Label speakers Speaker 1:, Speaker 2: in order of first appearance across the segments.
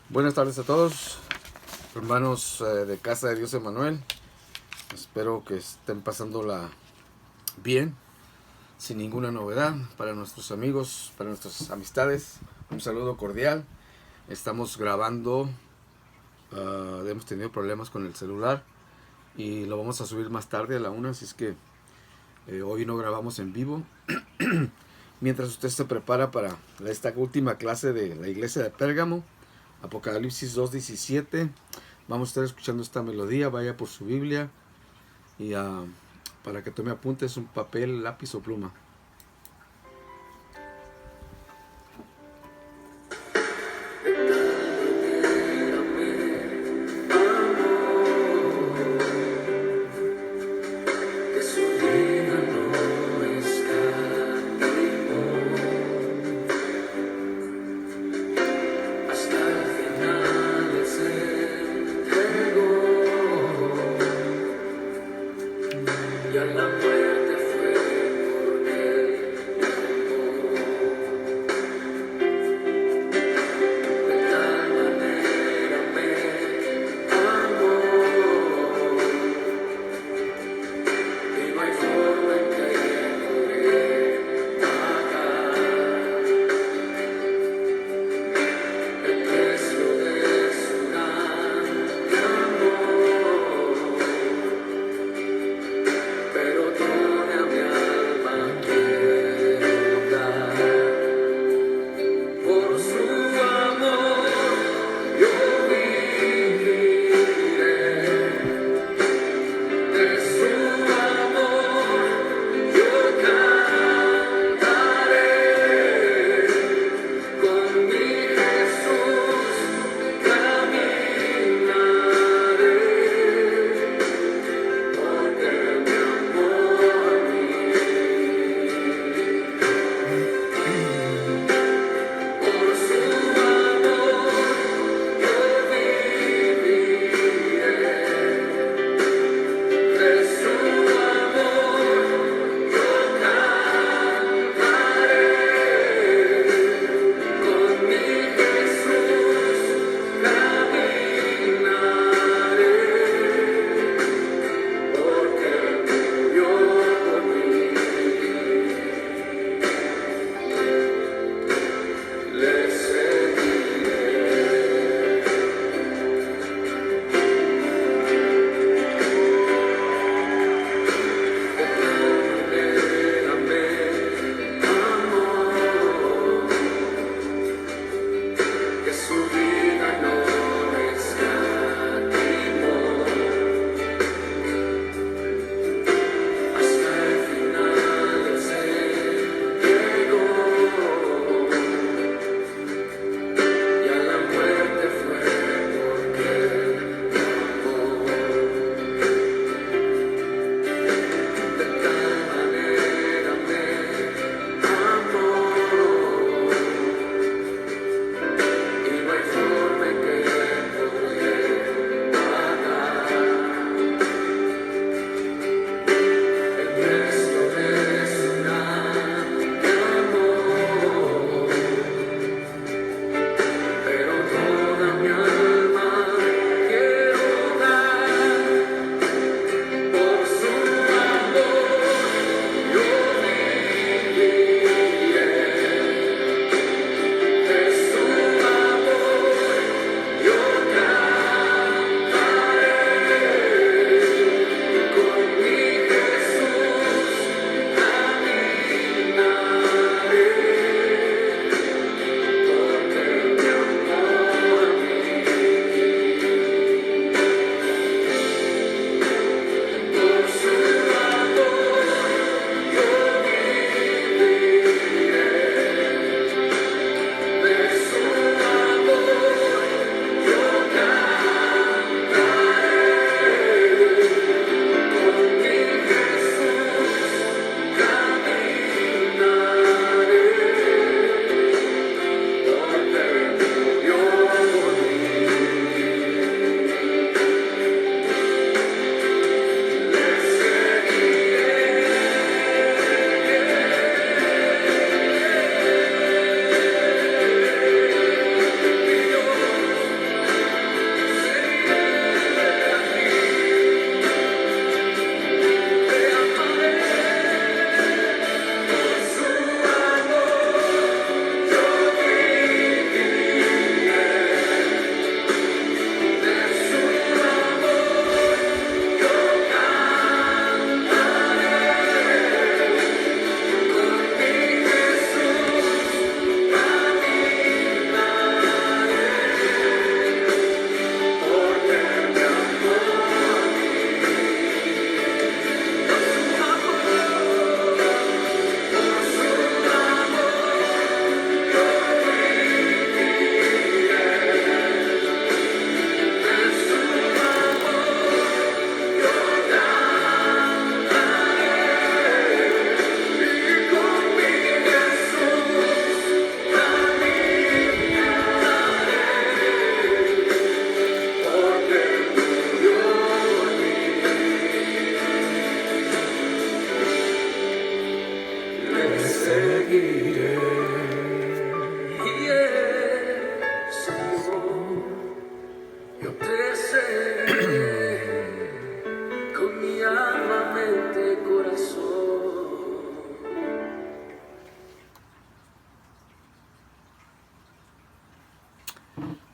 Speaker 1: Buenas tardes a todos, hermanos de Casa de Dios Emanuel. Espero que estén pasándola bien, sin ninguna novedad. Para nuestros amigos, para nuestras amistades, un saludo cordial. Estamos grabando, hemos tenido problemas con el celular y lo vamos a subir más tarde a la 1, así es que hoy no grabamos en vivo. Mientras usted se prepara para esta última clase de la iglesia de Pérgamo, Apocalipsis 2:17, vamos a estar escuchando esta melodía. Vaya por su Biblia y para que tome apuntes, un papel, lápiz o pluma.
Speaker 2: La muerte fue por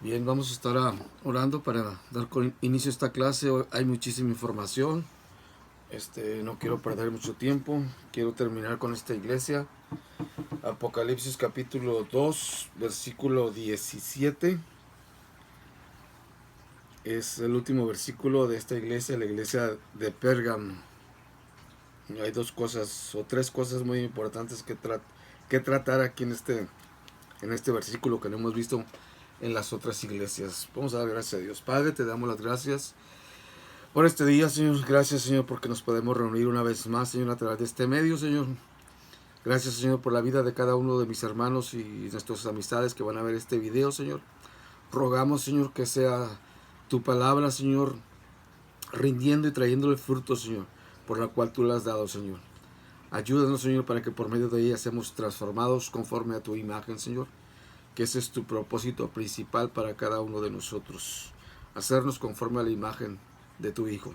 Speaker 1: Bien, vamos a estar orando para dar inicio a esta clase. Hoy hay muchísima información. No quiero perder mucho tiempo. Quiero terminar con esta iglesia. Apocalipsis capítulo 2, versículo 17. Es el último versículo de esta iglesia, la iglesia de Pérgamo. Hay dos cosas o tres cosas muy importantes que tratar aquí en este versículo que no hemos visto en las otras iglesias. Vamos a dar gracias a Dios. Padre, te damos las gracias por este día, Señor. Gracias, Señor, porque nos podemos reunir una vez más, Señor, a través de este medio, Señor. Gracias, Señor, por la vida de cada uno de mis hermanos y nuestras amistades que van a ver este video, Señor. Rogamos, Señor, que sea tu palabra, Señor, rindiendo y trayendo el fruto, Señor, por la cual tú la has dado, Señor. Ayúdanos, Señor, para que por medio de ella seamos transformados conforme a tu imagen, Señor. Que ese es tu propósito principal para cada uno de nosotros. Hacernos conforme a la imagen de tu Hijo.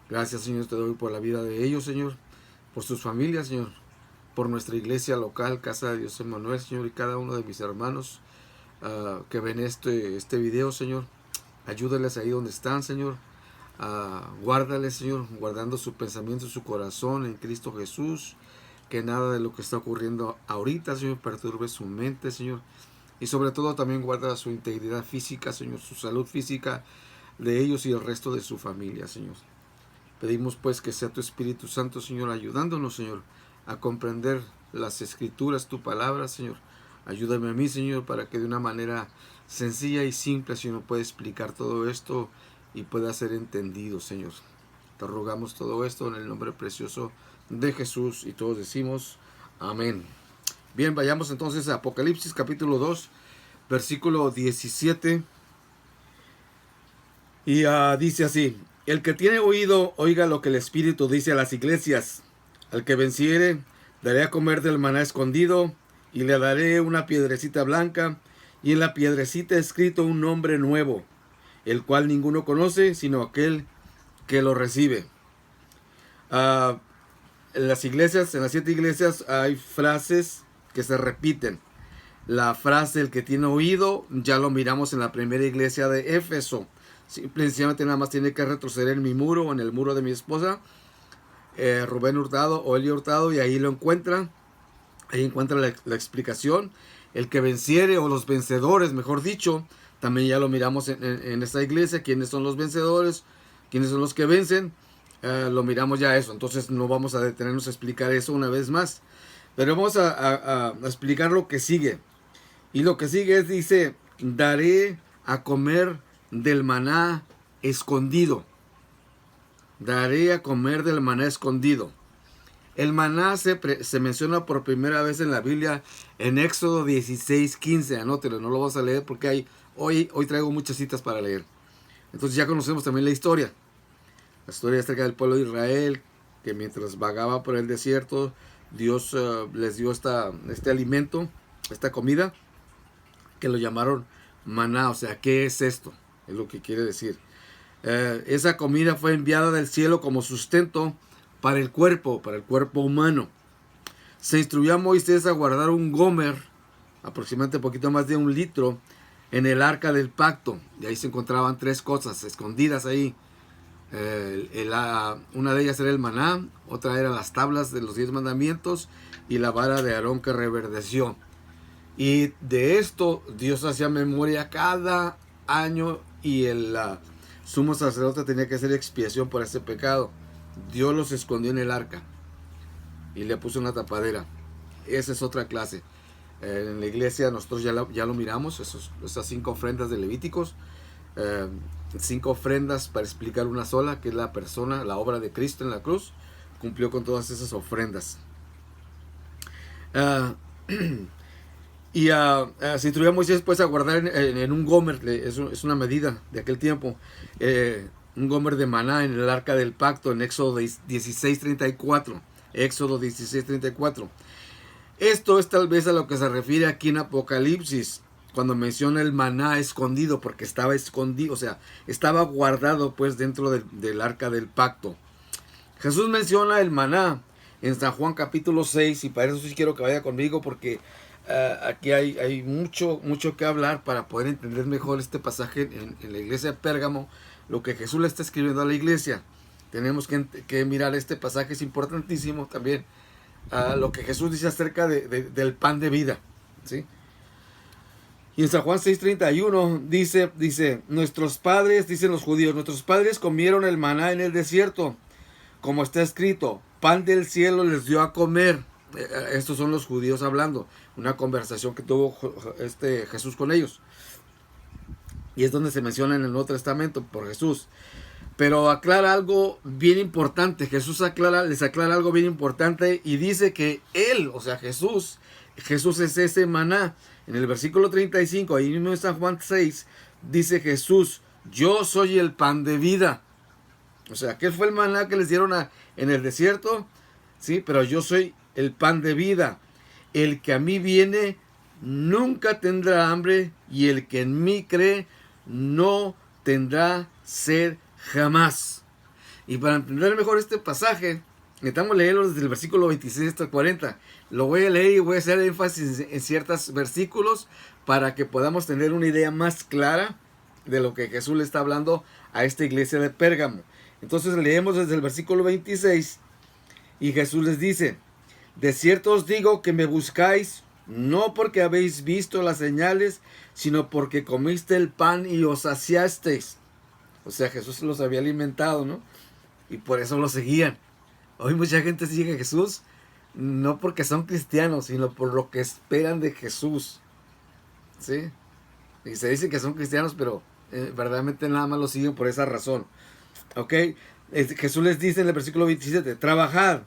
Speaker 1: Gracias, Señor, te doy por la vida de ellos, Señor. Por sus familias, Señor. Por nuestra iglesia local, Casa de Dios Emmanuel, Señor. Y cada uno de mis hermanos que ven este video, Señor. Ayúdales ahí donde están, Señor. Guárdales, Señor. Guardando su pensamiento y su corazón en Cristo Jesús. Que nada de lo que está ocurriendo ahorita, Señor, perturbe su mente, Señor. Y sobre todo también guarda su integridad física, Señor, su salud física de ellos y el resto de su familia, Señor. Pedimos pues que sea tu Espíritu Santo, Señor, ayudándonos, Señor, a comprender las Escrituras, tu palabra, Señor. Ayúdame a mí, Señor, para que de una manera sencilla y simple, Señor, pueda explicar todo esto y pueda ser entendido, Señor. Te rogamos todo esto en el nombre precioso de Jesús y todos decimos amén. Bien, vayamos entonces a Apocalipsis capítulo 2, versículo 17. Y dice así: el que tiene oído, oiga lo que el Espíritu dice a las iglesias. Al que venciere, daré a comer del maná escondido, y le daré una piedrecita blanca, y en la piedrecita escrito un nombre nuevo, el cual ninguno conoce, sino aquel que lo recibe. En las 7 iglesias hay frases que se repiten. La frase el que tiene oído ya lo miramos en la primera iglesia de Éfeso. Simplemente nada más tiene que retroceder en mi muro o en el muro de mi esposa, Rubén Hurtado o Eli Hurtado, y ahí lo encuentra. Ahí encuentra la explicación. El que venciere, o los vencedores, mejor dicho, también ya lo miramos en esta iglesia. ¿Quiénes son los vencedores? ¿Quiénes son los que vencen? Lo miramos ya eso, entonces no vamos a detenernos a explicar eso una vez más, pero vamos a explicar lo que sigue. Y lo que sigue dice: daré a comer del maná escondido. Daré a comer del maná escondido. El maná se menciona por primera vez en la Biblia en Éxodo 16:15. Anótelo, no lo vamos a leer porque hoy traigo muchas citas para leer. Entonces ya conocemos también la historia. La historia acerca del pueblo de Israel, que mientras vagaba por el desierto, Dios les dio este alimento, esta comida, que lo llamaron maná. O sea, ¿qué es esto? Es lo que quiere decir. Esa comida fue enviada del cielo como sustento para el cuerpo humano. Se instruyó a Moisés a guardar un gomer, aproximadamente un poquito más de 1 litro, en el arca del pacto. Y ahí se encontraban 3 cosas escondidas ahí. Una de ellas era el maná, otra era las tablas de los 10 mandamientos y la vara de Aarón que reverdeció. Y de esto Dios hacía memoria cada año, y el sumo sacerdote tenía que hacer expiación por ese pecado. Dios los escondió en el arca y le puso una tapadera. Esa es otra clase. En la iglesia nosotros ya lo miramos, esas 5 ofrendas de Levíticos. 5 ofrendas para explicar una sola, que es la persona, la obra de Cristo en la cruz. Cumplió con todas esas ofrendas. Se instruyó a Moisés pues a guardar en un gomer, es una medida de aquel tiempo, un gomer de maná en el arca del pacto, en Éxodo 16:34. Éxodo 16:34. Esto es tal vez a lo que se refiere aquí en Apocalipsis, cuando menciona el maná escondido, porque estaba escondido, o sea, estaba guardado pues dentro del arca del pacto. Jesús menciona el maná en San Juan capítulo 6, y para eso sí quiero que vaya conmigo, porque aquí hay mucho que hablar para poder entender mejor este pasaje en la iglesia de Pérgamo, lo que Jesús le está escribiendo a la iglesia. Tenemos que mirar este pasaje, es importantísimo también, lo que Jesús dice acerca del pan de vida, ¿sí? Y en San Juan 6:31 dice, nuestros padres, dicen los judíos, nuestros padres comieron el maná en el desierto, como está escrito, pan del cielo les dio a comer. Estos son los judíos hablando, una conversación que tuvo Jesús con ellos. Y es donde se menciona en el Nuevo Testamento por Jesús. Pero aclara algo bien importante. Jesús les aclara algo bien importante y dice que Él, o sea Jesús es ese maná. En el versículo 35, ahí mismo en San Juan 6, dice Jesús, yo soy el pan de vida. O sea, ¿qué fue el maná que les dieron en el desierto? Sí, pero yo soy el pan de vida. El que a mí viene nunca tendrá hambre y el que en mí cree no tendrá sed jamás. Y para entender mejor este pasaje, necesitamos leerlo desde el versículo 26 hasta el 40. Lo voy a leer y voy a hacer énfasis en ciertos versículos para que podamos tener una idea más clara de lo que Jesús le está hablando a esta iglesia de Pérgamo. Entonces leemos desde el versículo 26 y Jesús les dice, de cierto os digo que me buscáis no porque habéis visto las señales, sino porque comiste el pan y os saciasteis. O sea, Jesús los había alimentado, ¿no? Y por eso lo seguían. Hoy mucha gente sigue a Jesús no porque son cristianos, sino por lo que esperan de Jesús. ¿Sí? Y se dice que son cristianos, pero verdaderamente nada más lo siguen por esa razón. ¿Ok? Jesús les dice en el versículo 27, trabajad,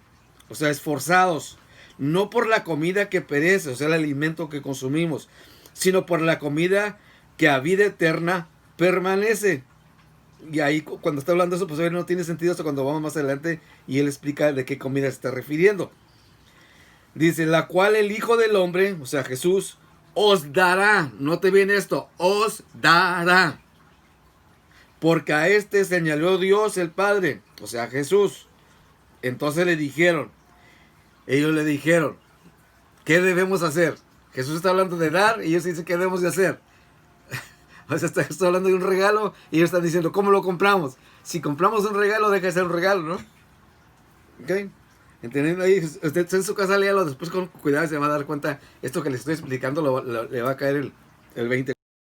Speaker 1: o sea, esforzados, no por la comida que perece, o sea, el alimento que consumimos, sino por la comida que a vida eterna permanece. Y ahí cuando está hablando eso, pues no tiene sentido hasta cuando vamos más adelante y él explica de qué comida se está refiriendo. Dice, la cual el Hijo del Hombre, o sea Jesús, os dará, note bien esto, os dará. Porque a este señaló Dios el Padre, o sea Jesús. Entonces ellos le dijeron, ¿qué debemos hacer? Jesús está hablando de dar y ellos dicen, ¿qué debemos de hacer? O sea, está hablando de un regalo y ellos están diciendo, ¿cómo lo compramos? Si compramos un regalo, deja de ser un regalo, ¿no? ¿Ok? Entendiendo ahí, usted en su casa léalo, después con cuidado se va a dar cuenta, esto que les estoy explicando le va a caer el 20.